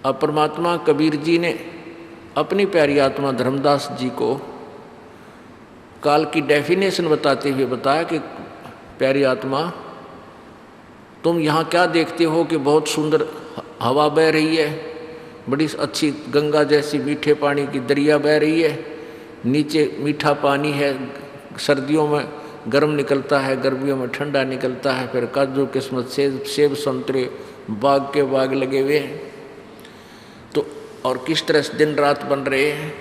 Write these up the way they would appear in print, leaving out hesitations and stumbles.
अब परमात्मा कबीर जी ने अपनी प्यारी आत्मा धर्मदास जी को काल की डेफिनेशन बताते हुए बताया कि प्यारी आत्मा, तुम यहाँ क्या देखते हो कि बहुत सुंदर हवा बह रही है, बड़ी अच्छी गंगा जैसी मीठे पानी की दरिया बह रही है, नीचे मीठा पानी है, सर्दियों में गर्म निकलता है, गर्मियों में ठंडा निकलता है, फिर काजू किस्मत सेब संतरे बाग के बाग लगे हुए हैं। तो और किस तरह से दिन रात बन रहे हैं,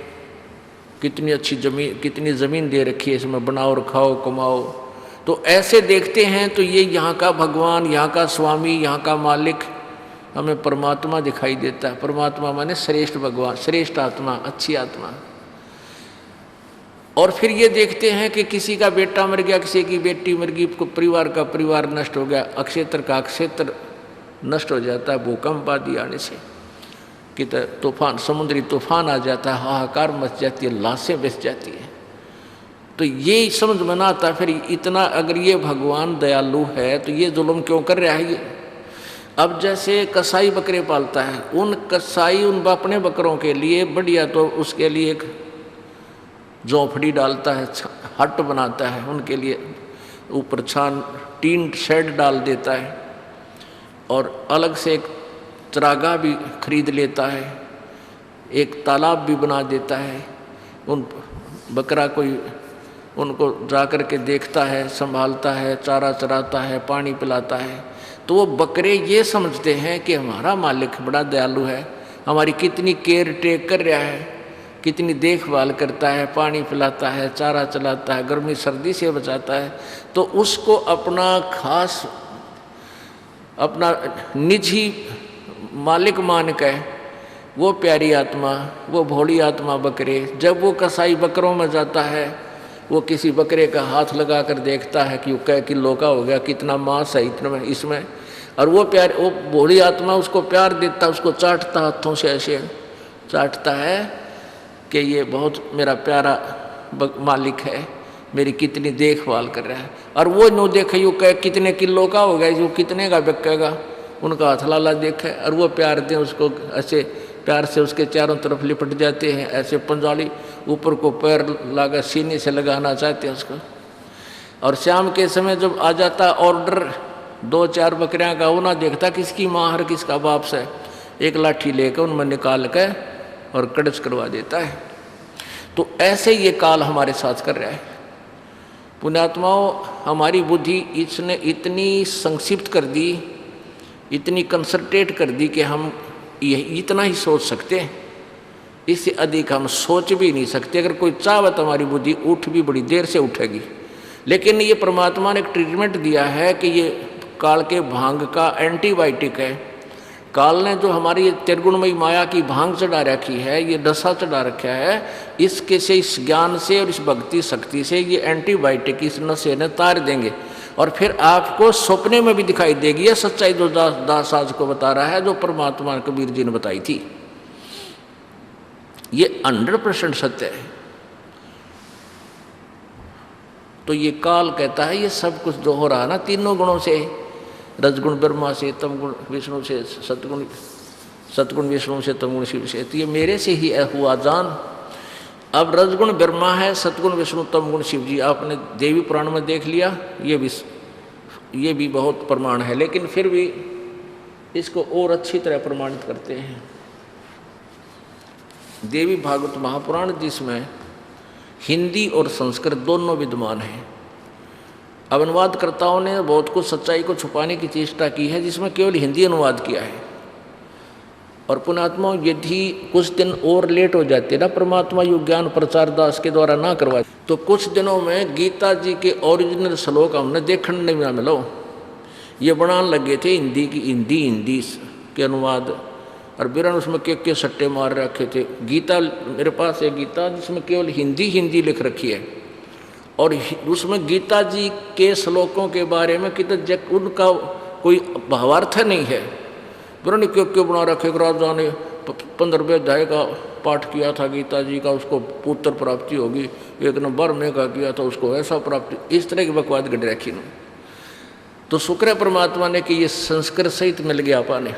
कितनी अच्छी ज़मीन, कितनी ज़मीन दे रखी है, इसमें बनाओ और खाओ कमाओ। तो ऐसे देखते हैं तो ये यहाँ का भगवान, यहाँ का स्वामी, यहाँ का मालिक हमें परमात्मा दिखाई देता है। परमात्मा माने श्रेष्ठ भगवान, श्रेष्ठ आत्मा, अच्छी आत्मा। और फिर ये देखते हैं कि किसी का बेटा मर गया, किसी की बेटी मर गई, परिवार का परिवार नष्ट हो गया, अक्षेत्र का क्षेत्र नष्ट हो जाता है भूकंप आदि आने से, कि तूफान, समुद्री तूफान आ जाता है, हाहाकार मच जाती है, लाशें बच जाती है। तो ये समझ में ना आता फिर इतना, अगर ये भगवान दयालु है तो ये जुल्म क्यों कर रहा है ये। अब जैसे कसाई बकरे पालता है, उन कसाई उन अपने बकरों के लिए बढ़िया, तो उसके लिए एक झोंपड़ी डालता है, हट बनाता है, उनके लिए ऊपर छान टीन शेड डाल देता है, और अलग से एक चरागाह भी खरीद लेता है, एक तालाब भी बना देता है। उन बकरा कोई उनको जा कर के देखता है, संभालता है, चारा चराता है, पानी पिलाता है। तो वो बकरे ये समझते हैं कि हमारा मालिक बड़ा दयालु है, हमारी कितनी केयर टेक कर रहा है, कितनी देखभाल करता है, पानी पिलाता है, चारा चलाता है, गर्मी सर्दी से बचाता है। तो उसको अपना खास, अपना निजी मालिक मान के वो प्यारी आत्मा, वो भोली आत्मा बकरे, जब वो कसाई बकरों में जाता है, वो किसी बकरे का हाथ लगा कर देखता है कि वो कै किलो का हो गया, कितना मांस है इतने में इसमें, और वो भोली आत्मा उसको प्यार देता, उसको चाटता, हाथों से ऐसे चाटता है कि ये बहुत मेरा प्यारा मालिक है, मेरी कितनी देखभाल कर रहा है। और वो नो देखे यू कै कितने किलो का हो गया, जो कितने का बिकेगा, उनका हाथ लाला देखे, और वो प्यार दें उसको, ऐसे प्यार से उसके चारों तरफ लिपट जाते हैं, ऐसे पंजाली ऊपर को पैर लगा सीने से लगाना चाहते हैं उसको। और शाम के समय जब आ जाता ऑर्डर 2-4 बकरियां का, वो ना देखता किसकी माँ हर किसका बाप से, एक लाठी लेकर उनमें निकाल के और कड़च करवा देता है। तो ऐसे ये काल हमारे साथ कर रहा है। पुण्यात्माओं, हमारी बुद्धि इसने इतनी संक्षिप्त कर दी, इतनी कंसंट्रेट कर दी कि हम इतना ही सोच सकते हैं, इससे अधिक हम सोच भी नहीं सकते। अगर कोई चाहे तो हमारी बुद्धि उठ भी बड़ी देर से उठेगी, लेकिन ये परमात्मा ने एक ट्रीटमेंट दिया है कि ये काल के भांग का एंटीबायोटिक है। काल ने जो हमारी ये त्रिगुणमयी माया की भांग चढ़ा रखी है, ये दशा चढ़ा रखा है, इसके से, इस ज्ञान से और इस भक्ति शक्ति से ये एंटीबायोटिक इस नशे ने तार देंगे, और फिर आपको सपने में भी दिखाई देगी। यह सच्चाई जो दास आज को बता रहा है, जो परमात्मा कबीर जी ने बताई थी, ये 100% सत्य है। तो ये काल कहता है ये सब कुछ जो हो रहा है ना, तीनों गुणों से, रजगुण ब्रह्मा से, तमगुण विष्णु से, सतगुण विष्णु से, तमगुण शिव से, तो ये मेरे से ही हुआ जान। अब रजगुण ब्रह्मा है, सतगुण विष्णु, तमगुण शिव जी, आपने देवी पुराण में देख लिया, ये भी बहुत प्रमाण है, लेकिन फिर भी इसको और अच्छी तरह प्रमाणित करते हैं। देवी भागवत महापुराण, जिसमें हिंदी और संस्कृत दोनों विद्यमान हैं। अब अनुवादकर्ताओं ने बहुत कुछ सच्चाई को छुपाने की चेष्टा की है, जिसमें केवल हिंदी अनुवाद किया है। और पुण्यात्मा, यदि कुछ दिन और लेट हो जाते ना, परमात्मा युग ज्ञान प्रचार दास के द्वारा ना करवाए, तो कुछ दिनों में गीता जी के ओरिजिनल श्लोक हमने देखने नहीं मिलो। ये बनाने लगे थे हिंदी के अनुवाद, और बिरन उसमें के सट्टे मार रखे थे। गीता मेरे पास है, गीता जिसमें केवल हिंदी लिख रखी है, और उसमें गीता जी के श्लोकों के बारे में कितना उनका कोई भावार्थ नहीं है। बिरन क्यों बना रखे, राजा ने 15वें अध्याय का पाठ किया था गीता जी का, उसको पुत्र प्राप्ति होगी, एक नंबर में का किया था उसको ऐसा प्राप्ति, इस तरह की बकवाद गढ़ रखी न। तो शुक्र है परमात्मा ने कि ये संस्कृत सहित मिल गया पाने,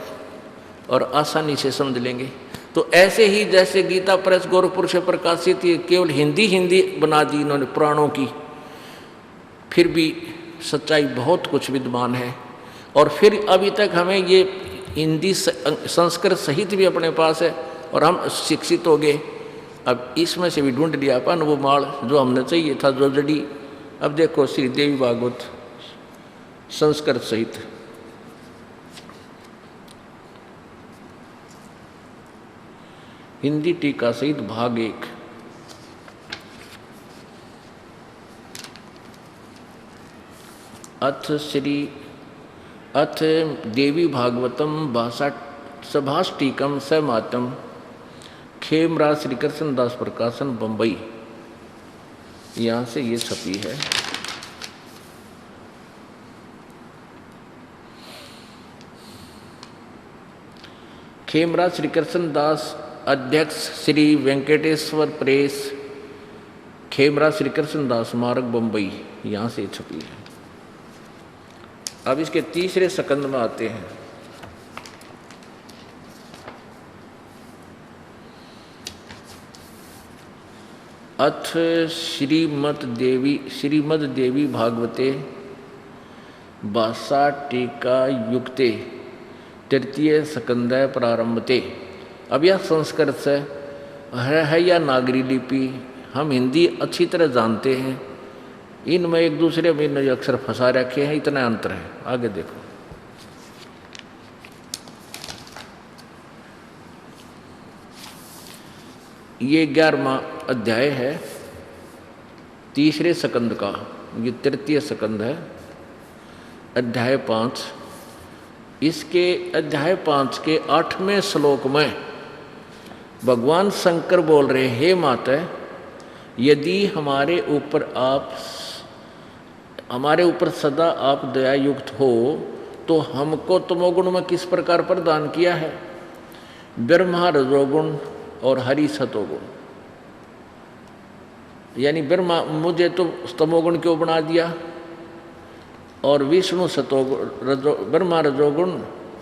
और आसानी से समझ लेंगे। तो ऐसे ही जैसे गीता प्रेस गोरखपुर से प्रकाशित ये केवल हिंदी बना दी इन्होंने पुराणों की, फिर भी सच्चाई बहुत कुछ विद्यमान है। और फिर अभी तक हमें ये हिंदी संस्कृत सहित भी अपने पास है और हम शिक्षित हो गए। अब इसमें से भी ढूंढ लिया अपन वो माल जो हमने चाहिए था, जो जड़ी। अब देखो श्री देवी भागवत संस्कृत सहित, हिंदी टीका सहित भाग 1। अथ देवी भागवतम भाषा सभाष टीकम समातम, खेमराज श्री कृष्ण दास प्रकाशन बम्बई, यहाँ से ये छपी है। खेमराज श्री कृष्ण दास अध्यक्ष श्री वेंकटेश्वर प्रेस, खेमराज श्री कृष्ण दास स्मारक बम्बई, यहाँ से छपी है। अब इसके तीसरे सकंद में आते हैं। अथ श्रीमद देवी भागवते भाषा टीका युक्ते तृतीय सकंदय प्रारंभते। अब यह संस्कृत से है या नागरी लिपि, हम हिंदी अच्छी तरह जानते हैं, इनमें एक दूसरे में इन अक्षर फंसा रखे हैं, इतना अंतर है। आगे देखो, ये 11वां अध्याय है तीसरे सकंद का, ये तृतीय सकंद है, अध्याय 5। इसके अध्याय 5 के 8वें श्लोक में भगवान शंकर बोल रहे, हे माता, यदि हमारे ऊपर सदा आप दया युक्त हो तो हमको तमोगुण में किस प्रकार प्रदान किया है? ब्रह्मा रजोगुण और हरि सतोगुण। यानी ब्रह्मा मुझे तो तमोगुण क्यों बना दिया, और विष्णु सतोगुण ब्रह्मा रजोगुण,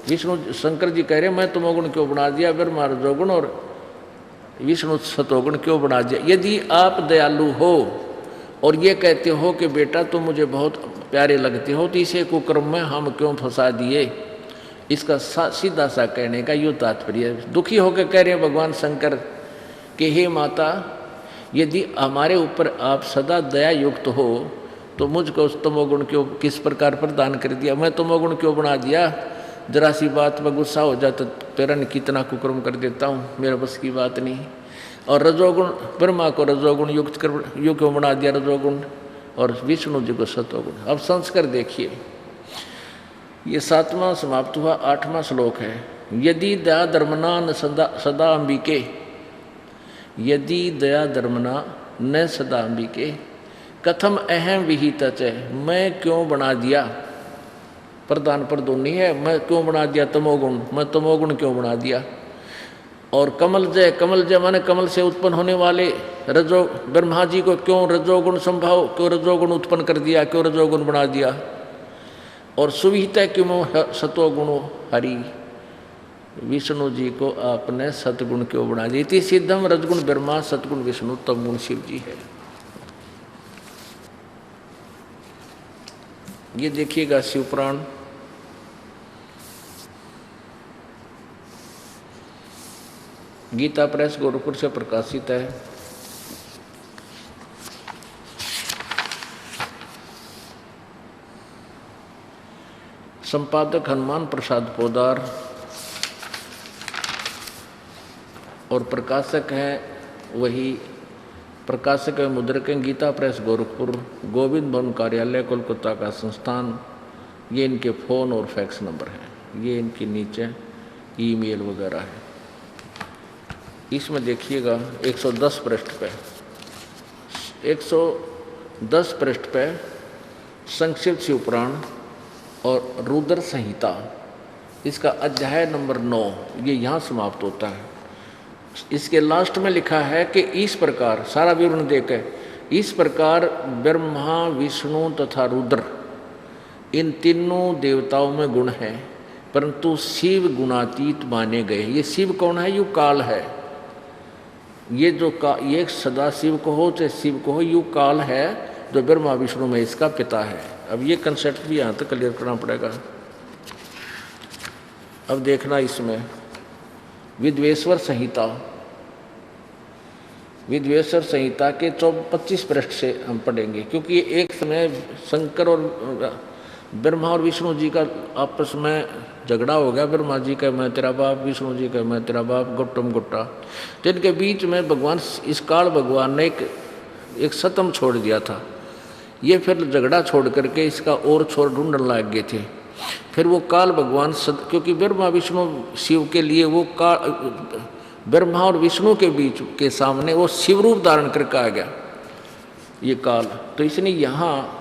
विष्णु शंकर जी कह रहे मैं तमोगुण क्यों बना दिया, ब्रह्मा रजोगुण और विष्णु सतोगुण क्यों बना दिया? यदि आप दयालु हो और ये कहते हो कि बेटा तुम मुझे बहुत प्यारे लगते हो, तो इसे कुकर्म में हम क्यों फंसा दिए? इसका सीधा सा कहने का यो तात्पर्य है। दुखी होकर कह रहे हैं भगवान शंकर कि हे माता, यदि हमारे ऊपर आप सदा दया युक्त हो तो मुझको उस तमोगुण क्यों किस प्रकार प्रदान कर दिया? मैं तमोगुण क्यों बना दिया? जरा सी बात में गुस्सा हो जाता तुरंत कितना कुकर्म कर देता हूँ, मेरे बस की बात नहीं। और रजोगुण, ब्रह्मा को रजोगुण युक्त क्यों बना दिया रजोगुण, और विष्णु जी को सतोगुण। अब संस्कार देखिए, ये 7वां समाप्त हुआ, 8वां श्लोक है। यदि दया धर्मना न सदा अंबिके, यदि दया धर्मना न सदा अंबिके कथम अहम विहित च, मैं क्यों बना दिया, प्रधान प्रदोनी है, मैं क्यों बना दिया तमोगुण, मैं तमोगुण क्यों बना दिया? और कमल जय माने कमल से उत्पन्न होने वाले रजो ब्रह्मा जी को क्यों रजोगुण संभाव, क्यों रजोगुण उत्पन्न कर दिया, क्यों रजोगुण बना दिया? और सुविहित क्यों सतोगुण हरि, विष्णु जी को आपने सतगुण क्यों बना दिया? इति सिद्धम रजगुण ब्रह्मा सतगुण विष्णु तमगुण शिव जी है। ये देखिएगा शिवपुराण, गीता प्रेस गोरखपुर से प्रकाशित है। संपादक हनुमान प्रसाद पोदार और प्रकाशक हैं वही प्रकाशक एवं मुद्रक हैं गीता प्रेस गोरखपुर, गोविंद भवन कार्यालय कोलकाता का संस्थान। ये इनके फ़ोन और फैक्स नंबर हैं, ये इनके नीचे ईमेल वगैरह है। इसमें देखिएगा 110 पृष्ठ पे 110 पृष्ठ पे संक्षिप्त शिवपुराण और रुद्र संहिता, इसका अध्याय नंबर 9 ये यहाँ समाप्त होता है। इसके लास्ट में लिखा है कि इस प्रकार सारा विवरण देकर, इस प्रकार ब्रह्मा विष्णु तथा रुद्र इन तीनों देवताओं में गुण है, परंतु शिव गुणातीत माने गए। ये शिव कौन है? यू काल है। ये जो ये सदा शिव को हो चाहे शिव को हो, यू काल है जो ब्रह्मा विष्णु में इसका पिता है। अब ये कंसेप्ट भी यहाँ तक क्लियर करना पड़ेगा। अब देखना इसमें विद्वेश्वर संहिता, विद्वेश्वर संहिता के 25 पृष्ठ से हम पढ़ेंगे, क्योंकि एक समय शंकर और ब्रह्मा और विष्णु जी का आपस में झगड़ा हो गया। ब्रह्मा जी का मैं तेरा बाप, विष्णु जी का मैं तेरा बाप, गुट्टम गुट्टा। तो इनके बीच में भगवान इस काल भगवान ने एक सतम छोड़ दिया था। ये फिर झगड़ा छोड़ करके इसका और छोर ढूंढने लग गए थे। फिर वो काल भगवान क्योंकि ब्रह्मा विष्णु शिव के लिए वो ब्रह्मा और विष्णु के बीच के सामने वो शिव रूप धारण करके आ गया ये काल। तो इसने यहाँ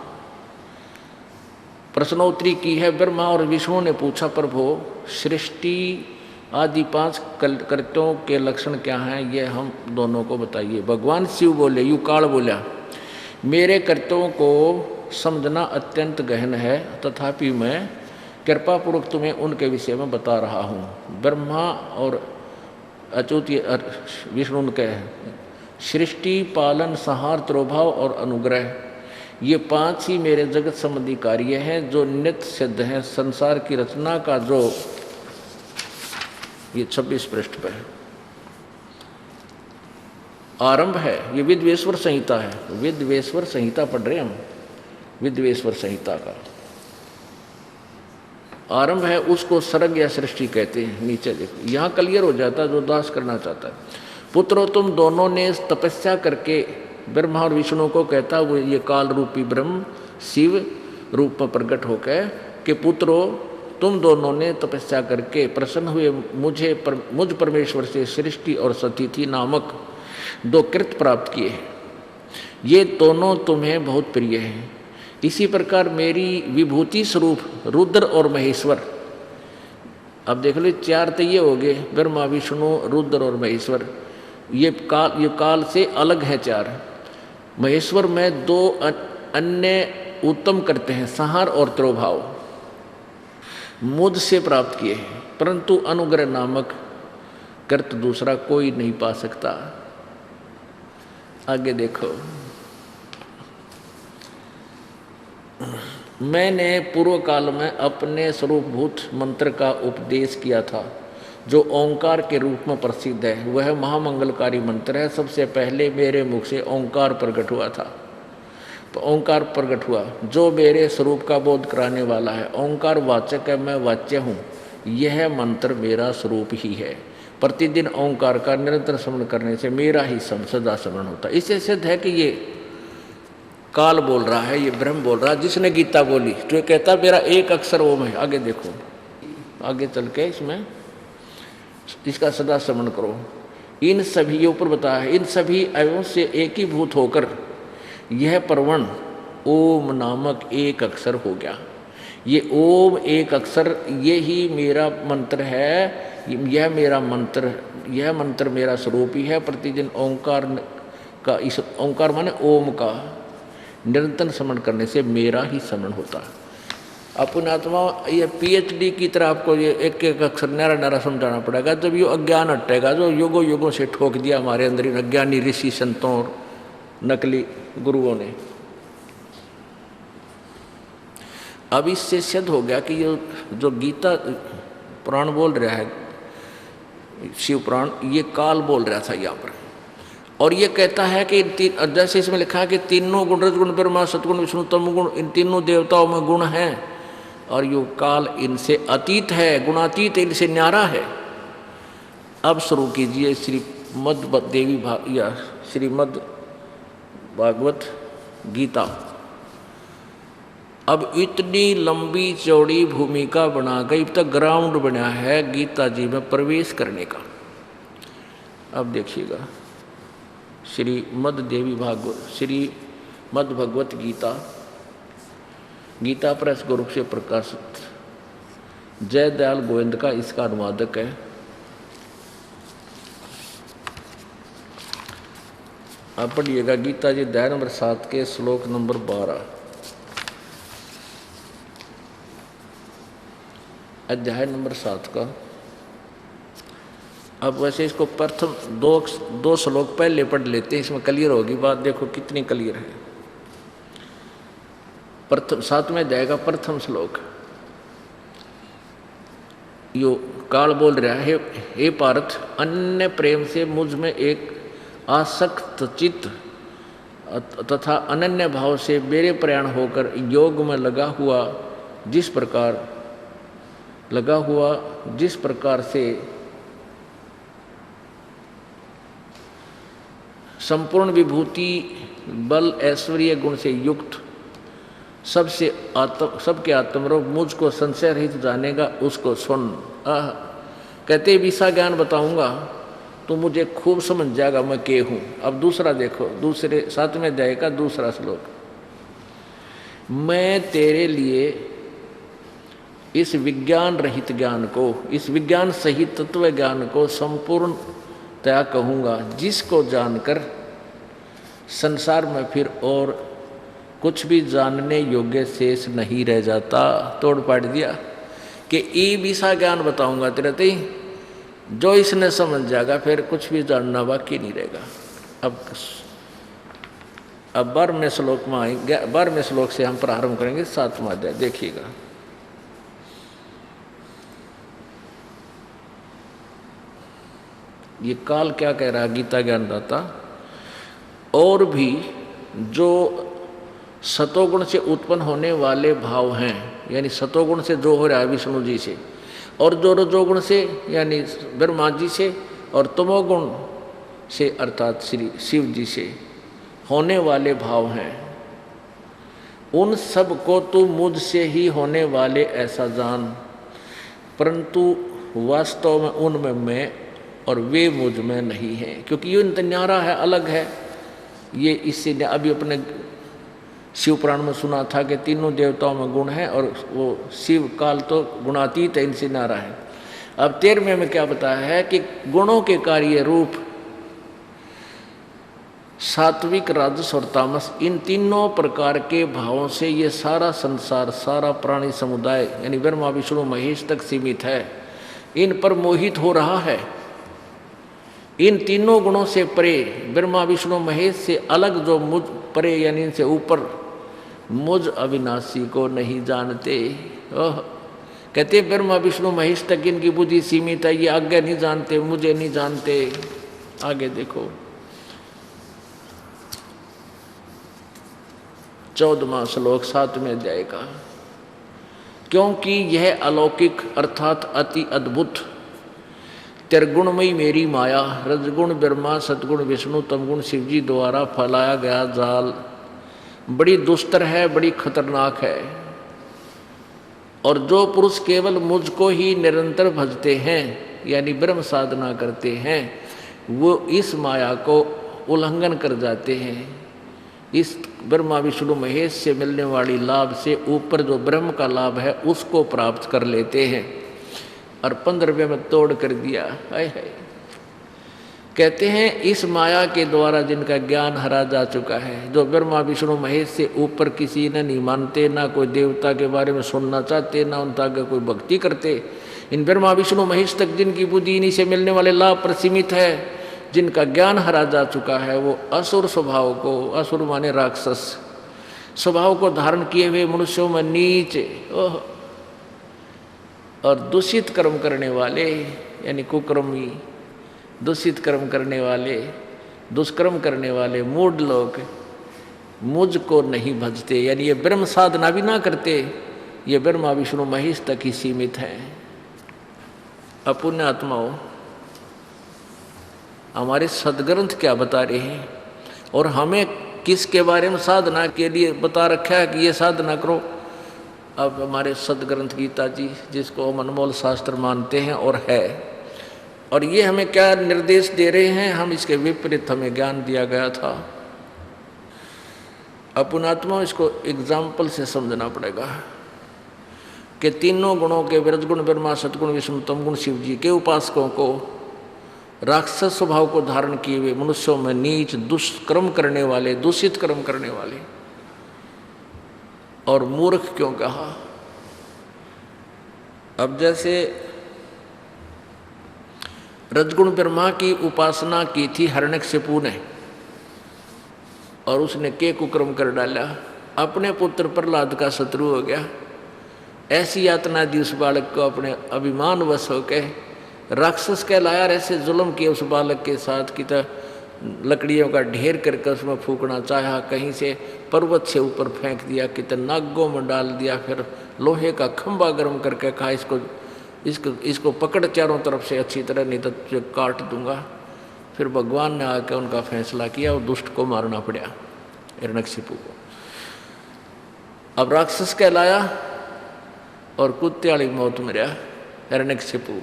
प्रश्नोत्तरी की है। ब्रह्मा और विष्णु ने पूछा, प्रभु सृष्टि आदि 5 कृत्यों के लक्षण क्या हैं, ये हम दोनों को बताइए। भगवान शिव बोले, यू काल बोला, मेरे कृत्यों को समझना अत्यंत गहन है, तथापि मैं कृपापूर्वक तुम्हें उनके विषय में बता रहा हूँ। ब्रह्मा और अच्युत विष्णु ने कहे, सृष्टि, पालन, संहार, तिरोभाव और अनुग्रह, ये 5 ही मेरे जगत संबंधी कार्य हैं जो नित्य सिद्ध हैं। संसार की रचना का जो ये 26 पृष्ठ पर आरंभ है, ये विद्वेश्वर संहिता है। विद्वेश्वर संहिता पढ़ रहे हम, विद्वेश्वर संहिता का आरंभ है, उसको सर्ग या सृष्टि कहते हैं। नीचे देखो, यहाँ क्लियर हो जाता है जो दास करना चाहता है। पुत्रों, तुम दोनों ने तपस्या करके, ब्रह्मा और विष्णु को कहता वो ये काल रूपी ब्रह्म शिव रूप में प्रकट होकर कि पुत्रों, तुम दोनों ने तपस्या करके प्रसन्न हुए मुझ परमेश्वर से सृष्टि और सतिथि नामक 2 कृत प्राप्त किए हैं। ये दोनों तुम्हें बहुत प्रिय हैं। इसी प्रकार मेरी विभूति स्वरूप रुद्र और महेश्वर, अब देख लो 4 तो ये हो गए, ब्रह्मा विष्णु रुद्र और महेश्वर, ये काल से अलग है 4। महेश्वर में 2 अन्य उत्तम करते हैं, संहार और तिरोभाव, मुझ से प्राप्त किए हैं, परंतु अनुग्रह नामक कृत दूसरा कोई नहीं पा सकता। आगे देखो, मैंने पूर्व काल में अपने स्वरूपभूत मंत्र का उपदेश किया था जो ओंकार के रूप में प्रसिद्ध है। वह महामंगलकारी मंत्र है। सबसे पहले मेरे मुख से ओंकार प्रकट हुआ था। तो ओंकार प्रकट हुआ जो मेरे स्वरूप का बोध कराने वाला है। ओंकार वाचक है, मैं वाच्य हूँ। यह मंत्र मेरा स्वरूप ही है। प्रतिदिन ओंकार का निरंतर स्मरण करने से मेरा ही सदा स्मरण होता है। इससे सिद्ध है कि ये काल बोल रहा है, ये ब्रह्म बोल रहा है। जिसने गीता बोली तो ये कहता मेरा एक अक्षर ओम है। आगे देखो, आगे चल के इसमें इसका सदा स्मरण करो। इन सभी ऊपर बताया है, इन सभी अवयों से एकीभूत होकर यह परवण ओम नामक एक अक्षर हो गया। ये ओम एक अक्षर, ये ही मेरा मंत्र है। यह मेरा मंत्र, यह मंत्र मेरा स्वरूप ही है। प्रतिदिन ओंकार का, इस ओंकार माने ओम का निरंतर स्मरण करने से मेरा ही स्मरण होता है। अपने आत्मा ये PhD की तरह आपको ये एक एक अक्षर नारा नारा समझाना पड़ेगा। जब ये अज्ञान हटेगा जो युगों युगों से ठोक दिया हमारे अंदर इन अज्ञानी ऋषि संतों और नकली गुरुओं ने। अब इससे सिद्ध हो गया कि ये जो गीता पुराण बोल रहा है, शिव पुराण, ये काल बोल रहा था यहाँ पर। और ये कहता है कि जैसे इसमें लिखा है कि तीनों गुण, रजगुण ब्रह्मा सतगुण विष्णु तमगुण, इन तीनों देवताओं में गुण हैं और यो काल इनसे अतीत है, गुणातीत, इनसे न्यारा है। अब शुरू कीजिए श्रीमद् देवी या श्रीमद् भागवत गीता। अब इतनी लंबी चौड़ी भूमिका बना गई, अब तक ग्राउंड बना है गीता जी में प्रवेश करने का। अब देखिएगा श्रीमद् देवी भागवत, श्रीमद् भगवत गीता, गीता प्रेस ग्रुप से प्रकाशित, जय दयाल गोविंद का इसका अनुवादक है। आप पढ़िएगा गीता जी अध्याय नंबर 7 के श्लोक नंबर 12। अध्याय नंबर 7 का। अब वैसे इसको प्रथम दो श्लोक पहले पढ़ लेते हैं, इसमें क्लियर होगी बात। देखो कितनी क्लियर है। प्रथम 7वें अध्याय का प्रथम श्लोक। यो काल बोल रहा है, हे पार्थ, अन्य प्रेम से मुझ में एक आसक्त चित्त तथा अनन्य भाव से मेरे प्रयाण होकर योग में लगा हुआ जिस प्रकार से संपूर्ण विभूति बल ऐश्वर्य गुण से युक्त सबके आत्मरूप मुझको संशय रहित जानेगा, उसको सुन। कहते विषा ज्ञान बताऊंगा तो मुझे खूब समझ जाएगा मैं के हूँ। अब दूसरा देखो, दूसरे 7वें अध्याय का दूसरा श्लोक। मैं तेरे लिए इस विज्ञान रहित ज्ञान को, इस विज्ञान सहित तत्व ज्ञान को संपूर्णतया कहूँगा, जिसको जानकर संसार में फिर और कुछ भी जानने योग्य शेष नहीं रह जाता। तोड़ पाट दिया कि ई विषा ज्ञान बताऊंगा तेरे ते, जो इसने समझ जाएगा फिर कुछ भी जानना बाकी नहीं रहेगा। अब 12वें श्लोक में आएंगे। 12वें श्लोक से हम प्रारंभ करेंगे 7वां अध्याय। देखिएगा, ये काल क्या कह रहा है गीता ज्ञानदाता। और भी जो सतोगुण से उत्पन्न होने वाले भाव हैं, यानी सतोगुण से जो हो रहा है विष्णु जी से, और जो रजोगुण से यानी ब्रह्मा जी से, और तमोगुण से अर्थात श्री शिव जी से होने वाले भाव हैं, उन सब को तू मुझसे ही होने वाले ऐसा जान, परंतु वास्तव में उनमें मैं और वे मुझ में नहीं हैं। क्योंकि ये न्यारा है, अलग है। ये इससे अभी अपने शिव पुराण में सुना था कि तीनों देवताओं में गुण है और वो शिव काल तो गुणातीत है, इनसे नारा है। अब 13वें में क्या बताया है कि गुणों के कार्य रूप सात्विक, राजस और तामस, इन तीनों प्रकार के भावों से ये सारा संसार, सारा प्राणी समुदाय यानी ब्रह्मा विष्णु महेश तक सीमित है, इन पर मोहित हो रहा है। इन तीनों गुणों से परे, ब्रह्मा विष्णु महेश से अलग जो मुझ परे यानी इनसे ऊपर मुझ अविनाशी को नहीं जानते। कहते ब्रह्मा विष्णु महेश तक इनकी बुद्धि सीमित है, ये आज्ञा नहीं जानते, मुझे नहीं जानते। आगे देखो 14वां श्लोक 7वें अध्याय का। क्योंकि यह अलौकिक अर्थात अति अद्भुत त्रिगुणमयी मेरी माया, रजगुण ब्रह्मा, सतगुण विष्णु, तमगुण शिवजी द्वारा फैलाया गया जाल बड़ी दुस्तर है, बड़ी खतरनाक है। और जो पुरुष केवल मुझको ही निरंतर भजते हैं यानी ब्रह्म साधना करते हैं, वो इस माया को उल्लंघन कर जाते हैं। इस ब्रह्मा विष्णु महेश से मिलने वाली लाभ से ऊपर जो ब्रह्म का लाभ है उसको प्राप्त कर लेते हैं। और 15वें में तोड़ कर दिया। हाय हाय, कहते हैं इस माया के द्वारा जिनका ज्ञान हरा जा चुका है, जो ब्रह्मा विष्णु महेश से ऊपर किसी ने नहीं मानते, ना कोई देवता के बारे में सुनना चाहते, ना उनका आगे कोई भक्ति करते, इन ब्रह्मा विष्णु महेश तक जिनकी बुद्धि इन्हीं से मिलने वाले लाभ पर सीमित है, जिनका ज्ञान हरा जा चुका है, वो असुर स्वभाव को, असुर माने राक्षस स्वभाव को धारण किए हुए मनुष्यों में नीच और दूषित कर्म करने वाले यानी कुकर्मी, दूषित कर्म करने वाले, दुष्कर्म करने वाले मूढ़ लोग मुझको नहीं भजते, यानी ये ब्रह्म साधना भी ना करते, ये ब्रह्मा विष्णु महेश तक ही सीमित है। अपुण्य आत्माओं, हमारे सदग्रंथ क्या बता रहे हैं और हमें किसके बारे में साधना के लिए बता रखा है कि ये साधना करो। अब हमारे सदग्रंथ गीता जी, जिसको हम अनमोल शास्त्र मानते हैं और है, और ये हमें क्या निर्देश दे रहे हैं, हम इसके विपरीत हमें ज्ञान दिया गया था। अपुणात्मा इसको एग्जाम्पल से समझना पड़ेगा कि तीनों गुणों के रजगुण ब्रह्मा, सतगुण विष्णु, तमगुण शिव जी के उपासकों को राक्षस स्वभाव को धारण किए हुए मनुष्यों में नीच दुष्कर्म करने वाले, दूषित कर्म करने वाले और मूर्ख क्यों कहा। अब जैसे रजगुण ब्रह्मा की उपासना की थी हिरण्यकशिपु ने, और उसने के कुकर्म कर डाला, अपने पुत्र प्रहलाद का शत्रु हो गया। ऐसी यातना दी उस बालक को, अपने अभिमान वश होके राक्षस कहलाया। ऐसे जुल्म किया उस बालक के साथ कि तो लकड़ियों का ढेर करके उसमें फूकना चाहा, कहीं से पर्वत से ऊपर फेंक दिया, कि तो नागों में डाल दिया, फिर लोहे का खंभा गर्म करके कहा इसको पकड़ चारों तरफ से अच्छी तरह, नहीं तो तुझे काट दूंगा। फिर भगवान ने आकर उनका फैसला किया और दुष्ट को मारना पड़ा, हिरण्यकशिपु को। अब राक्षस कहलाया और कुत्ते वाली मौत मरा हिरण्यकशिपु,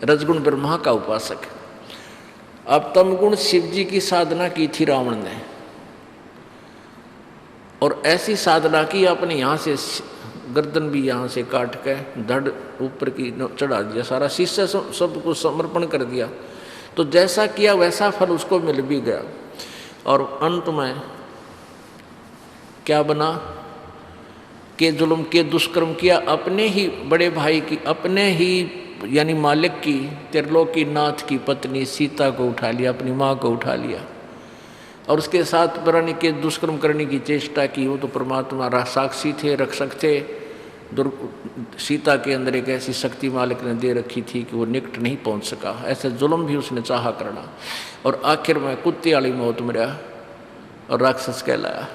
रजगुण ब्रह्मा का उपासक। अब तमगुण शिव जी की साधना की थी रावण ने, और ऐसी साधना की अपने यहाँ से गर्दन भी यहाँ से काट के धड़ ऊपर की चढ़ा दिया, सारा शीशे सब कुछ समर्पण कर दिया। तो जैसा किया वैसा फल उसको मिल भी गया। और अंत में क्या बना कि जुल्म के दुष्कर्म किया, अपने ही बड़े भाई की, अपने ही यानी मालिक की, त्रिलोकी नाथ की पत्नी सीता को उठा लिया, अपनी माँ को उठा लिया, और उसके साथ प्राणी के दुष्कर्म करने की चेष्टा की। वो तो परमात्मा साक्षी थे, रक्षक थे। सीता के अंदर एक ऐसी शक्ति मालिक ने दे रखी थी कि वो निकट नहीं पहुंच सका। ऐसे जुल्म भी उसने चाहा करना, और आखिर में कुत्ते वाली मौत मरा और राक्षस कहलाया।